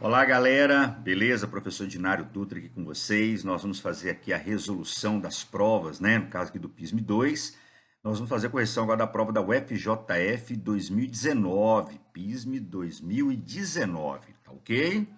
Olá, galera. Beleza? Professor Dinário Dutra aqui com vocês. Nós vamos fazer aqui a resolução das provas, né? No caso aqui do PISM 2. Nós vamos fazer a correção agora da prova da UFJF 2019. PISM 2019, tá ok?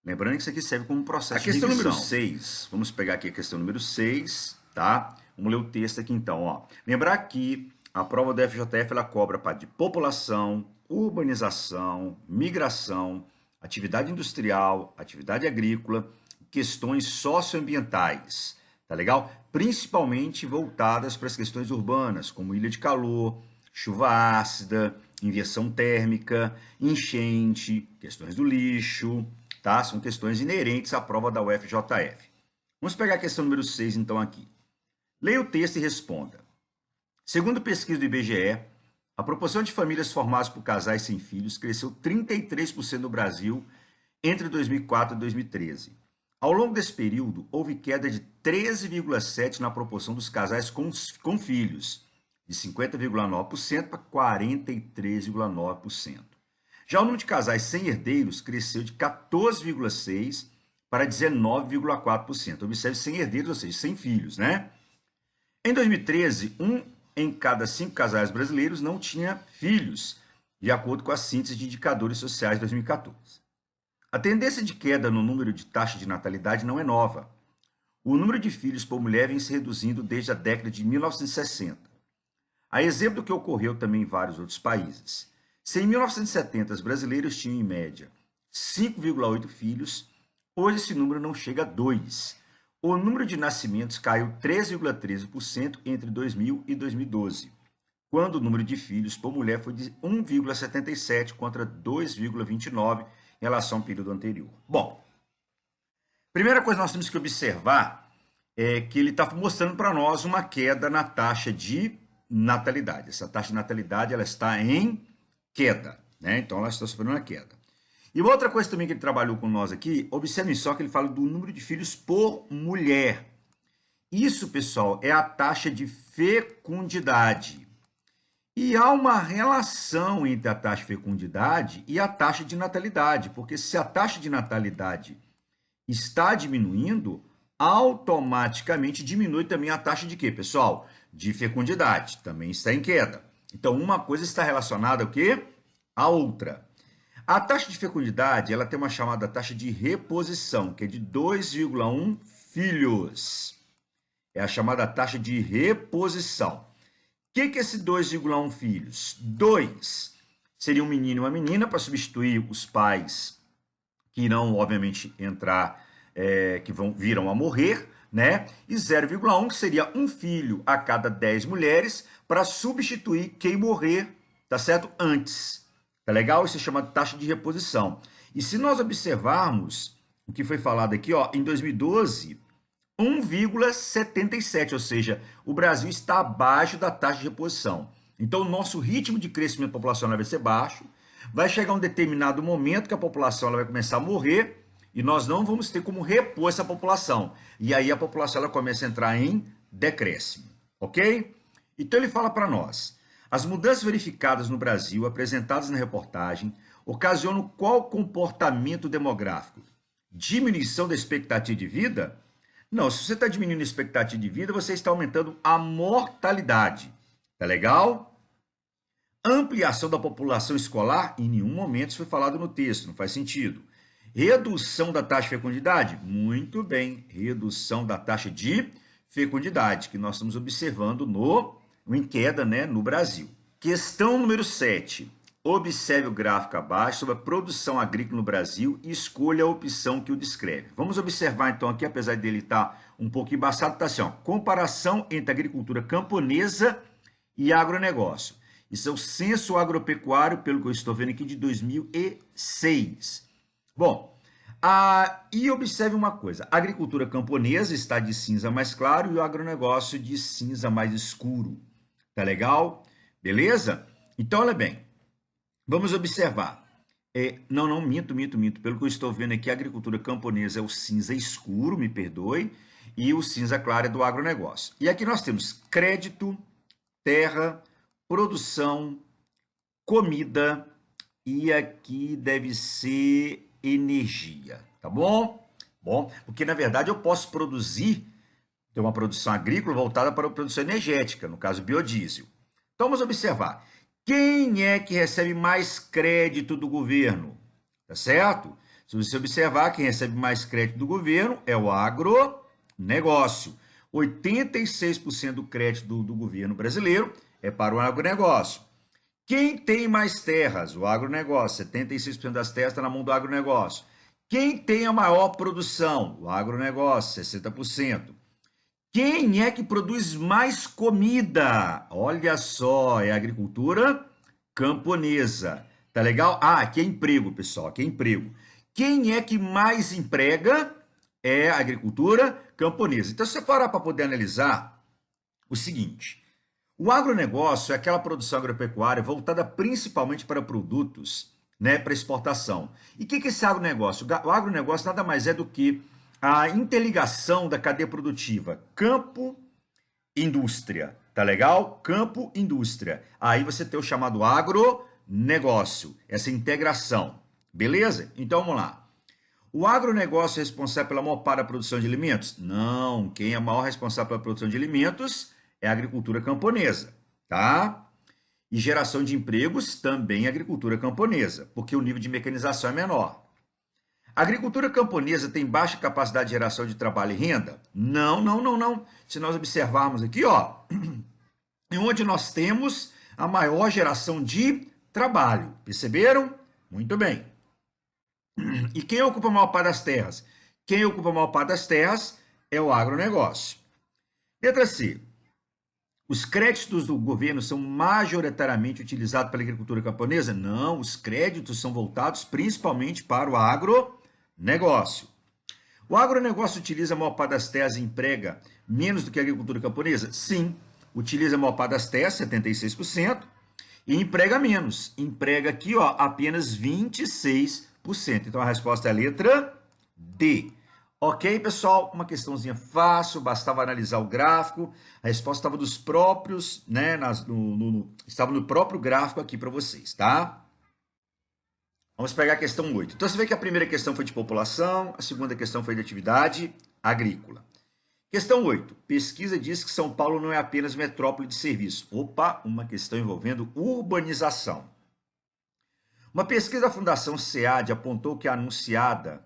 Lembrando que isso aqui serve como processo de revisão. A questão número 6, vamos pegar aqui a questão número 6, tá? Vamos ler o texto aqui então, ó. Lembrar que a prova da UFJF, ela cobra parte de população, urbanização, migração, atividade industrial, atividade agrícola, questões socioambientais, tá legal? Principalmente voltadas para as questões urbanas, como ilha de calor, chuva ácida, inversão térmica, enchente, questões do lixo, tá? São questões inerentes à prova da UFJF. Vamos pegar a questão número 6, então, aqui. Leia o texto e responda. Segundo pesquisa do IBGE, a proporção de famílias formadas por casais sem filhos cresceu 33% no Brasil entre 2004 e 2013. Ao longo desse período, houve queda de 13,7% na proporção dos casais com filhos, de 50,9% para 43,9%. Já o número de casais sem herdeiros cresceu de 14,6% para 19,4%. Observe, sem herdeiros, ou seja, sem filhos, né? Em 2013, em cada 5 casais brasileiros não tinha filhos, de acordo com a síntese de indicadores sociais de 2014. A tendência de queda no número de taxa de natalidade não é nova. O número de filhos por mulher vem se reduzindo desde a década de 1960. A exemplo do que ocorreu também em vários outros países. Se em 1970 os brasileiros tinham em média 5,8 filhos, hoje esse número não chega a 2. O número de nascimentos caiu 13,13% entre 2000 e 2012, quando o número de filhos por mulher foi de 1,77 contra 2,29 em relação ao período anterior. Bom, primeira coisa que nós temos que observar é que ele está mostrando para nós uma queda na taxa de natalidade. Essa taxa de natalidade ela está em queda, né? Então ela está sofrendo uma queda. E uma outra coisa também que ele trabalhou com nós aqui, observem só que ele fala do número de filhos por mulher. Isso, pessoal, é a taxa de fecundidade. E há uma relação entre a taxa de fecundidade e a taxa de natalidade, porque se a taxa de natalidade está diminuindo, automaticamente diminui também a taxa de quê, pessoal? De fecundidade, também está em queda. Então, uma coisa está relacionada ao quê? A outra. A taxa de fecundidade, ela tem uma chamada taxa de reposição, que é de 2,1 filhos. É a chamada taxa de reposição. O que é esse 2,1 filhos? 2 seria um menino e uma menina para substituir os pais que irão, obviamente, entrar, virão a morrer, né? E 0,1 que seria um filho a cada 10 mulheres para substituir quem morrer, tá certo? Antes. Tá legal? Isso é chamado de taxa de reposição. E se nós observarmos o que foi falado aqui, ó, em 2012, 1,77, ou seja, o Brasil está abaixo da taxa de reposição. Então, o nosso ritmo de crescimento populacional vai ser baixo, vai chegar um determinado momento que a população ela vai começar a morrer e nós não vamos ter como repor essa população. E aí a população ela começa a entrar em decréscimo, ok? Então, ele fala para nós... As mudanças verificadas no Brasil, apresentadas na reportagem, ocasionam qual comportamento demográfico? Diminuição da expectativa de vida? Não, se você está diminuindo a expectativa de vida, você está aumentando a mortalidade. Tá legal? Ampliação da população escolar? Em nenhum momento isso foi falado no texto, não faz sentido. Redução da taxa de fecundidade? Muito bem, redução da taxa de fecundidade, que nós estamos observando em queda, né, no Brasil. Questão número 7. Observe o gráfico abaixo sobre a produção agrícola no Brasil e escolha a opção que o descreve. Vamos observar então aqui, apesar dele estar um pouco embaçado, está assim, ó, comparação entre agricultura camponesa e agronegócio. Isso é o Censo Agropecuário, pelo que eu estou vendo aqui, de 2006. Bom, e observe uma coisa, a agricultura camponesa está de cinza mais claro e o agronegócio de cinza mais escuro. Tá legal? Beleza? Então, olha bem, vamos observar. Não, minto. Pelo que eu estou vendo aqui, a agricultura camponesa é o cinza escuro, me perdoe, e o cinza claro é do agronegócio. E aqui nós temos crédito, terra, produção, comida, e aqui deve ser energia, tá bom? Bom, porque na verdade eu posso ter uma produção agrícola voltada para a produção energética, no caso biodiesel. Então vamos observar. Quem é que recebe mais crédito do governo? Tá certo? Se você observar, quem recebe mais crédito do governo é o agronegócio. 86% do crédito do governo brasileiro é para o agronegócio. Quem tem mais terras? O agronegócio. 76% das terras está na mão do agronegócio. Quem tem a maior produção? O agronegócio, 60%. Quem é que produz mais comida? Olha só, é a agricultura camponesa. Tá legal? Ah, aqui é emprego, pessoal, aqui é emprego. Quem é que mais emprega? É a agricultura camponesa. Então, se você parar para poder analisar o seguinte, o agronegócio é aquela produção agropecuária voltada principalmente para produtos, né, para exportação. E o que é esse agronegócio? O agronegócio nada mais é do que a interligação da cadeia produtiva campo-indústria, tá legal? Campo-indústria. Aí você tem o chamado agronegócio, essa integração, beleza? Então vamos lá. O agronegócio é responsável pela maior parte da produção de alimentos? Não, quem é maior responsável pela produção de alimentos é a agricultura camponesa, tá? E geração de empregos também é agricultura camponesa, porque o nível de mecanização é menor. A agricultura camponesa tem baixa capacidade de geração de trabalho e renda? Não, não, não, não. Se nós observarmos aqui, ó, onde nós temos a maior geração de trabalho. Perceberam? Muito bem. E quem ocupa a maior parte das terras? Quem ocupa a maior parte das terras é o agronegócio. Letra C. Os créditos do governo são majoritariamente utilizados pela agricultura camponesa? Não, os créditos são voltados principalmente para o agronegócio. O agronegócio utiliza a maior parte das terras e emprega menos do que a agricultura camponesa? Sim, utiliza a maior parte das terras, 76%, e emprega menos. Emprega aqui, ó, apenas 26%. Então a resposta é a letra D. Ok, pessoal? Uma questãozinha fácil, bastava analisar o gráfico. A resposta estava dos próprios, né? Estava no próprio gráfico aqui para vocês, tá? Vamos pegar a questão 8. Então, você vê que a primeira questão foi de população, a segunda questão foi de atividade agrícola. Questão 8. Pesquisa diz que São Paulo não é apenas metrópole de serviço. Opa, uma questão envolvendo urbanização. Uma pesquisa da Fundação SEAD apontou que a anunciada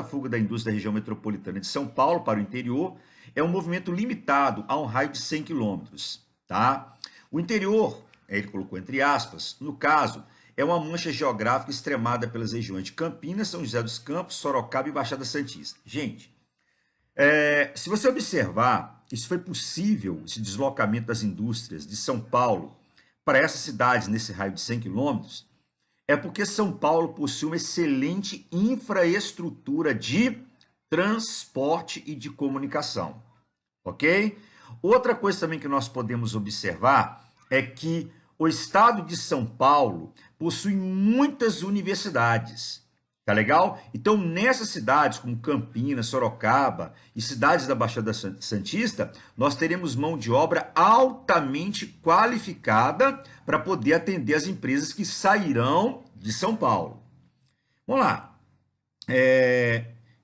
fuga da indústria da região metropolitana de São Paulo para o interior é um movimento limitado a um raio de 100 quilômetros. Tá? O interior, ele colocou entre aspas, no caso, é uma mancha geográfica extremada pelas regiões de Campinas, São José dos Campos, Sorocaba e Baixada Santista. Gente, se você observar, isso foi possível, esse deslocamento das indústrias de São Paulo para essas cidades nesse raio de 100 quilômetros, é porque São Paulo possui uma excelente infraestrutura de transporte e de comunicação, ok? Outra coisa também que nós podemos observar é que o estado de São Paulo possui muitas universidades, tá legal? Então, nessas cidades como Campinas, Sorocaba e cidades da Baixada Santista, nós teremos mão de obra altamente qualificada para poder atender as empresas que sairão de São Paulo. Vamos lá.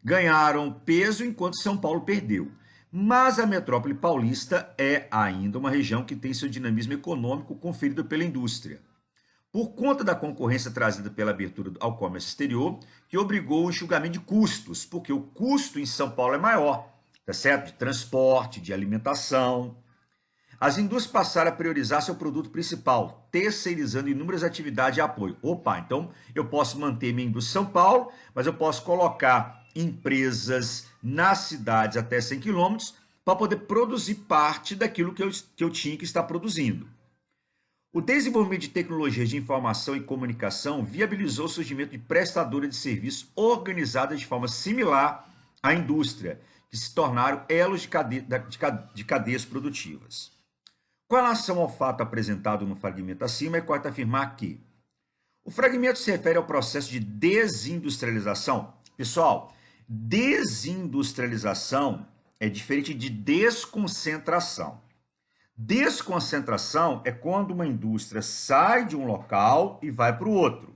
Ganharam peso enquanto São Paulo perdeu. Mas a metrópole paulista é ainda uma região que tem seu dinamismo econômico conferido pela indústria. Por conta da concorrência trazida pela abertura ao comércio exterior, que obrigou o enxugamento de custos, porque o custo em São Paulo é maior, tá certo? De transporte, de alimentação. As indústrias passaram a priorizar seu produto principal, terceirizando inúmeras atividades de apoio. Opa, então eu posso manter minha indústria em São Paulo, mas eu posso colocar empresas nas cidades até 100 quilômetros para poder produzir parte daquilo que eu tinha que estar produzindo. O desenvolvimento de tecnologias de informação e comunicação viabilizou o surgimento de prestadoras de serviços organizadas de forma similar à indústria, que se tornaram elos de cadeias produtivas. Com relação ao fato apresentado no fragmento acima, é correto afirmar que o fragmento se refere ao processo de desindustrialização. Pessoal, desindustrialização é diferente de desconcentração. Desconcentração é quando uma indústria sai de um local e vai para o outro.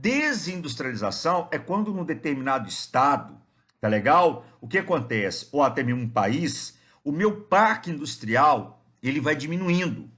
Desindustrialização é quando num determinado estado, tá legal? O que acontece? Ou até mesmo um país, o meu parque industrial, ele vai diminuindo,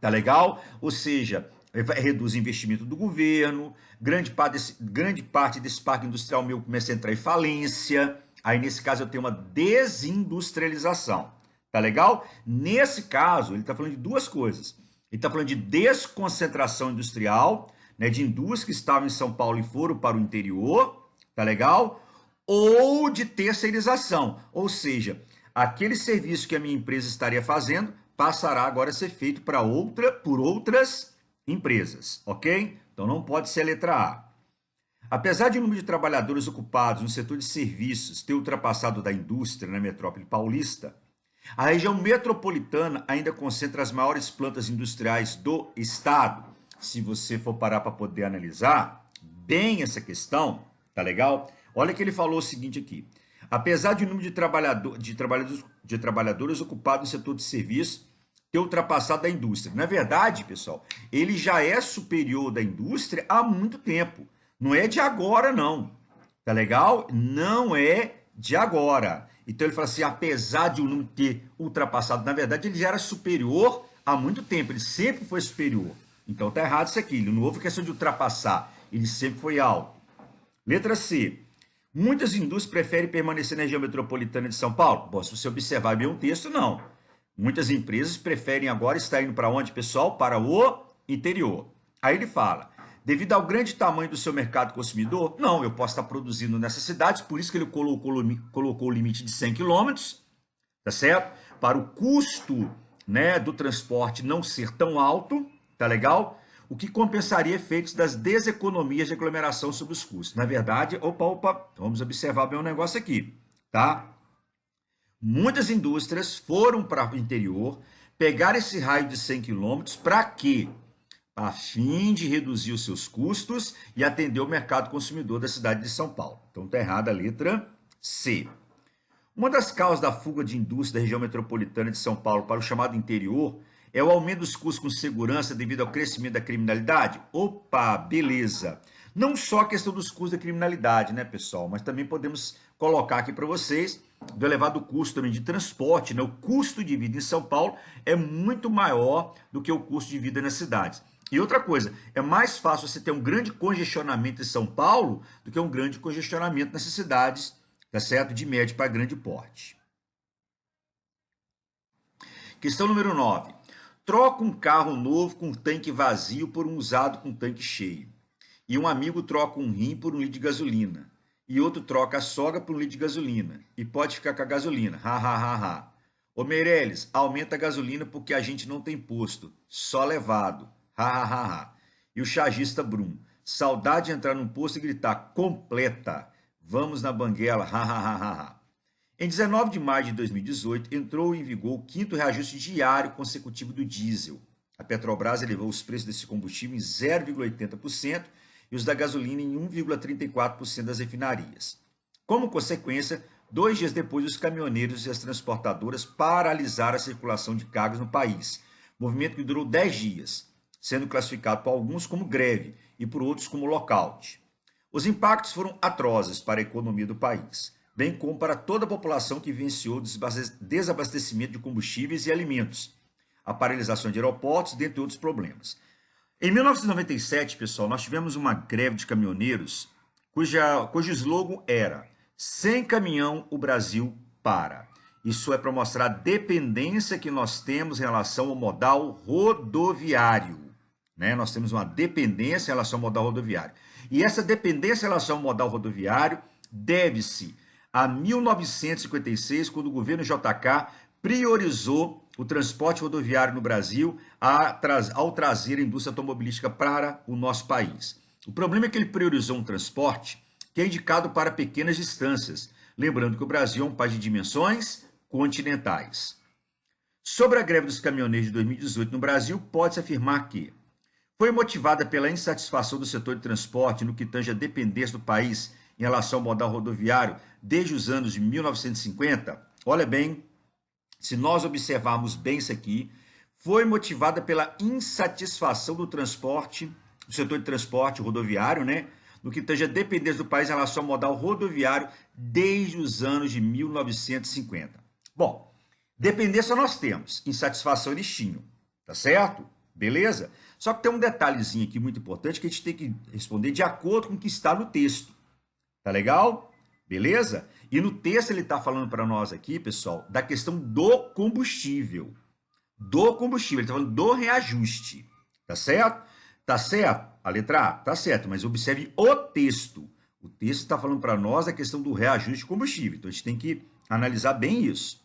tá legal? Ou seja, reduz o investimento do governo, grande parte desse parque industrial meu começa a entrar em falência, aí nesse caso eu tenho uma desindustrialização, tá legal? Nesse caso, ele está falando de duas coisas. Ele está falando de desconcentração industrial, né, de indústrias que estavam em São Paulo e foram para o interior, tá legal? Ou de terceirização, ou seja, aquele serviço que a minha empresa estaria fazendo passará agora a ser feito por outras empresas, ok? Então não pode ser a letra A. Apesar de o número de trabalhadores ocupados no setor de serviços ter ultrapassado o da indústria na metrópole paulista, a região metropolitana ainda concentra as maiores plantas industriais do estado. Se você for parar para poder analisar bem essa questão, tá legal? Olha que ele falou o seguinte aqui. Apesar de o número de trabalhadores ocupados no setor de serviço ter ultrapassado a indústria. Na verdade, pessoal, ele já é superior da indústria há muito tempo. Não é de agora, não. Tá legal? Não é de agora. Então ele fala assim, apesar de o número ter ultrapassado, na verdade ele já era superior há muito tempo, ele sempre foi superior. Então tá errado isso aqui, não houve questão de ultrapassar, ele sempre foi alto. Letra C. Muitas indústrias preferem permanecer na região metropolitana de São Paulo? Bom, se você observar bem o texto, não. Muitas empresas preferem agora estar indo para onde, pessoal? Para o interior. Aí ele fala, devido ao grande tamanho do seu mercado consumidor, não, eu posso estar produzindo nessas cidades, por isso que ele colocou o limite de 100 quilômetros, tá certo? Para o custo, né, do transporte não ser tão alto, tá legal? O que compensaria efeitos das deseconomias de aglomeração sobre os custos. Na verdade, vamos observar bem um negócio aqui, tá? Muitas indústrias foram para o interior, pegaram esse raio de 100 quilômetros, para quê? A fim de reduzir os seus custos e atender o mercado consumidor da cidade de São Paulo. Então está errada a letra C. Uma das causas da fuga de indústria da região metropolitana de São Paulo para o chamado interior é o aumento dos custos com segurança devido ao crescimento da criminalidade? Opa, beleza. Não só a questão dos custos da criminalidade, né, pessoal? Mas também podemos colocar aqui para vocês do elevado custo também de transporte, né? O custo de vida em São Paulo é muito maior do que o custo de vida nas cidades. E outra coisa, é mais fácil você ter um grande congestionamento em São Paulo do que um grande congestionamento nessas cidades, tá certo? De médio para grande porte. Questão número 9. Troca um carro novo com tanque vazio por um usado com tanque cheio. E um amigo troca um rim por um litro de gasolina. E outro troca a sogra por um litro de gasolina. E pode ficar com a gasolina. Ha, ha, ha, ha. Ô Meirelles, aumenta a gasolina porque a gente não tem posto. Só levado. Ha, ha, ha, ha. E o chargista Brum. Saudade de entrar num posto e gritar, completa. Vamos na banguela. Ha, ha, ha, ha, ha. Em 19 de maio de 2018, entrou em vigor o 5º reajuste diário consecutivo do diesel. A Petrobras elevou os preços desse combustível em 0,80% e os da gasolina em 1,34% das refinarias. Como consequência, 2 dias depois, os caminhoneiros e as transportadoras paralisaram a circulação de cargas no país, movimento que durou 10 dias, sendo classificado por alguns como greve e por outros como lockout. Os impactos foram atrozes para a economia do país, bem como para toda a população que vivenciou desabastecimento de combustíveis e alimentos, a paralisação de aeroportos, dentre outros problemas. Em 1997, pessoal, nós tivemos uma greve de caminhoneiros cujo slogan era sem caminhão o Brasil para. Isso é para mostrar a dependência que nós temos em relação ao modal rodoviário. Né? Nós temos uma dependência em relação ao modal rodoviário. E essa dependência em relação ao modal rodoviário deve-se a 1956, quando o governo JK priorizou o transporte rodoviário no Brasil ao trazer a indústria automobilística para o nosso país. O problema é que ele priorizou um transporte que é indicado para pequenas distâncias, lembrando que o Brasil é um país de dimensões continentais. Sobre a greve dos caminhoneiros de 2018 no Brasil, pode-se afirmar que foi motivada pela insatisfação do setor de transporte no que tange a dependência do país em relação ao modal rodoviário desde os anos de 1950. Olha bem, se nós observarmos bem isso aqui, foi motivada pela insatisfação do transporte do setor de transporte rodoviário, né? No que tange a dependência do país em relação ao modal rodoviário desde os anos de 1950. Bom, dependência nós temos, insatisfação eles tinham, tá certo? Beleza? Só que tem um detalhezinho aqui muito importante que a gente tem que responder de acordo com o que está no texto. Tá legal? Beleza? E no texto ele está falando para nós aqui, pessoal, da questão do combustível. Do combustível, ele está falando do reajuste. Tá certo? Tá certo? A letra A, tá certo, mas observe o texto. O texto está falando para nós a questão do reajuste de combustível. Então a gente tem que analisar bem isso.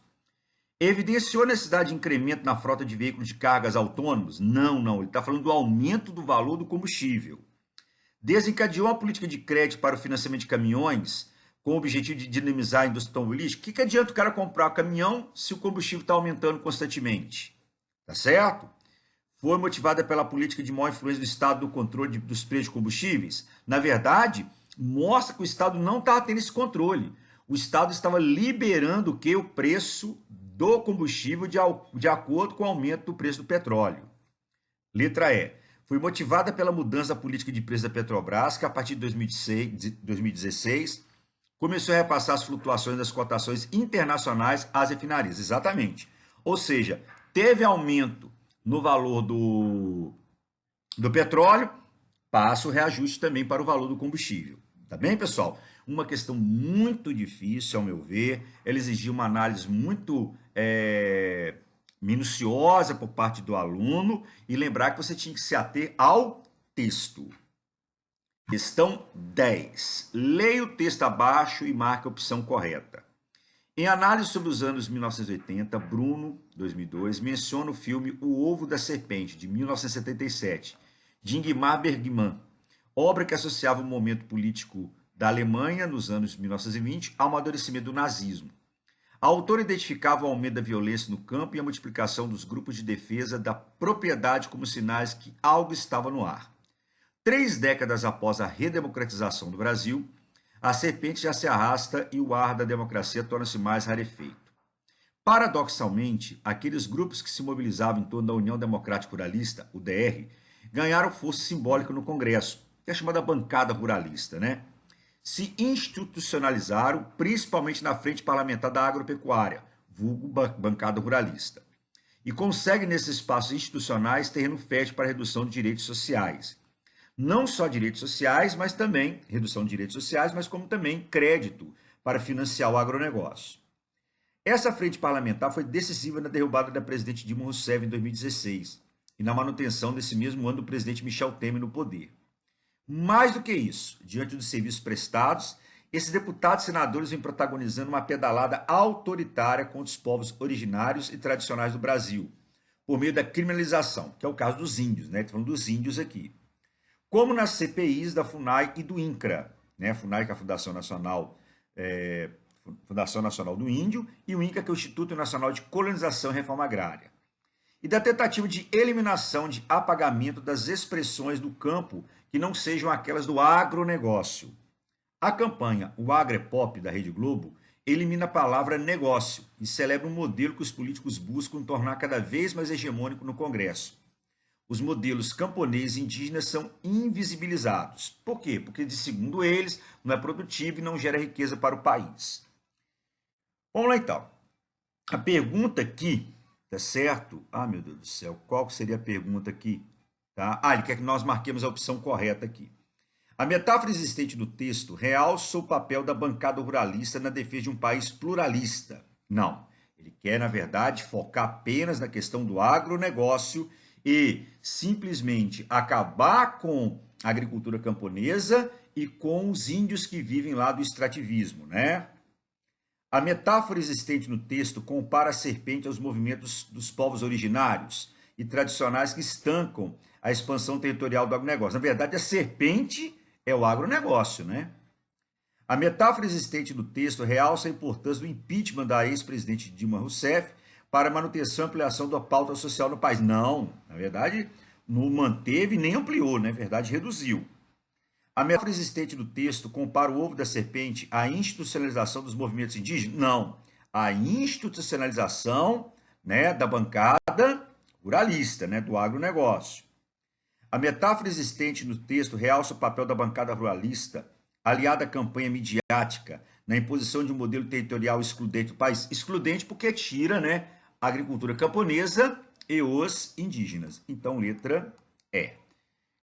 Evidenciou a necessidade de incremento na frota de veículos de cargas autônomos? Não, não. Ele está falando do aumento do valor do combustível. Desencadeou a política de crédito para o financiamento de caminhões com o objetivo de dinamizar a indústria automobilística? O que adianta o cara comprar o caminhão se o combustível está aumentando constantemente? Tá certo? Foi motivada pela política de maior influência do Estado no controle dos preços de combustíveis? Na verdade, mostra que o Estado não estava tendo esse controle. O Estado estava liberando o que? O preço do combustível de acordo com o aumento do preço do petróleo. Letra E. Foi motivada pela mudança da política de preço da Petrobras, que a partir de 2016 começou a repassar as flutuações das cotações internacionais às refinarias. Exatamente. Ou seja, teve aumento no valor do petróleo, passa o reajuste também para o valor do combustível. Tá bem, pessoal? Uma questão muito difícil, ao meu ver. Ela exigia uma análise muito minuciosa por parte do aluno e lembrar que você tinha que se ater ao texto. Questão 10. Leia o texto abaixo e marque a opção correta. Em análise sobre os anos 1980, Bruno, 2002, menciona o filme O Ovo da Serpente, de 1977, de Ingmar Bergman, obra que associava o momento político da Alemanha nos anos 1920 ao amadurecimento do nazismo. A autora identificava o aumento da violência no campo e a multiplicação dos grupos de defesa da propriedade como sinais que algo estava no ar. 3 décadas após a redemocratização do Brasil, a serpente já se arrasta e o ar da democracia torna-se mais rarefeito. Paradoxalmente, aqueles grupos que se mobilizavam em torno da União Democrática Ruralista, UDR, ganharam força simbólica no Congresso, que é chamada bancada ruralista, né? Se institucionalizaram, principalmente na frente parlamentar da agropecuária, vulgo bancada ruralista, e conseguem nesses espaços institucionais terreno fértil para a redução de direitos sociais. Não só direitos sociais, mas também redução de direitos sociais, mas como também crédito para financiar o agronegócio. Essa frente parlamentar foi decisiva na derrubada da presidente Dilma Rousseff em 2016 e na manutenção desse mesmo ano do presidente Michel Temer no poder. Mais do que isso, diante dos serviços prestados, esses deputados e senadores vêm protagonizando uma pedalada autoritária contra os povos originários e tradicionais do Brasil, por meio da criminalização, que é o caso dos índios, né? Estou falando dos índios aqui. Como nas CPIs da FUNAI e do INCRA, né? A FUNAI, que é a Fundação Nacional do Índio, e o INCRA, que é o Instituto Nacional de Colonização e Reforma Agrária. E da tentativa de eliminação, de apagamento das expressões do campo que não sejam aquelas do agronegócio. A campanha O Agro é Pop, da Rede Globo, elimina a palavra negócio e celebra um modelo que os políticos buscam tornar cada vez mais hegemônico no Congresso. Os modelos camponês e indígenas são invisibilizados. Por quê? Porque, segundo eles, não é produtivo e não gera riqueza para o país. Vamos lá, então. A pergunta aqui, tá certo? Ah, meu Deus do céu, qual seria a pergunta aqui? Tá? Ele quer que nós marquemos a opção correta aqui. A metáfora existente no texto realça o papel da bancada ruralista na defesa de um país pluralista. Não. Ele quer, na verdade, focar apenas na questão do agronegócio e simplesmente acabar com a agricultura camponesa e com os índios que vivem lá do extrativismo, né? A metáfora existente no texto compara a serpente aos movimentos dos povos originários e tradicionais que estancam a expansão territorial do agronegócio. Na verdade, a serpente é o agronegócio, né? A metáfora existente no texto realça a importância do impeachment da ex-presidente Dilma Rousseff para a manutenção e ampliação da pauta social no país. Não, na verdade, não manteve nem ampliou, na verdade, reduziu. A metáfora existente do texto compara o ovo da serpente à institucionalização dos movimentos indígenas? Não, a institucionalização, né, da bancada ruralista, né, do agronegócio. A metáfora existente no texto realça o papel da bancada ruralista, aliada à campanha midiática, na imposição de um modelo territorial excludente do país. Excludente porque tira, né, a agricultura camponesa e os indígenas. Então, letra E.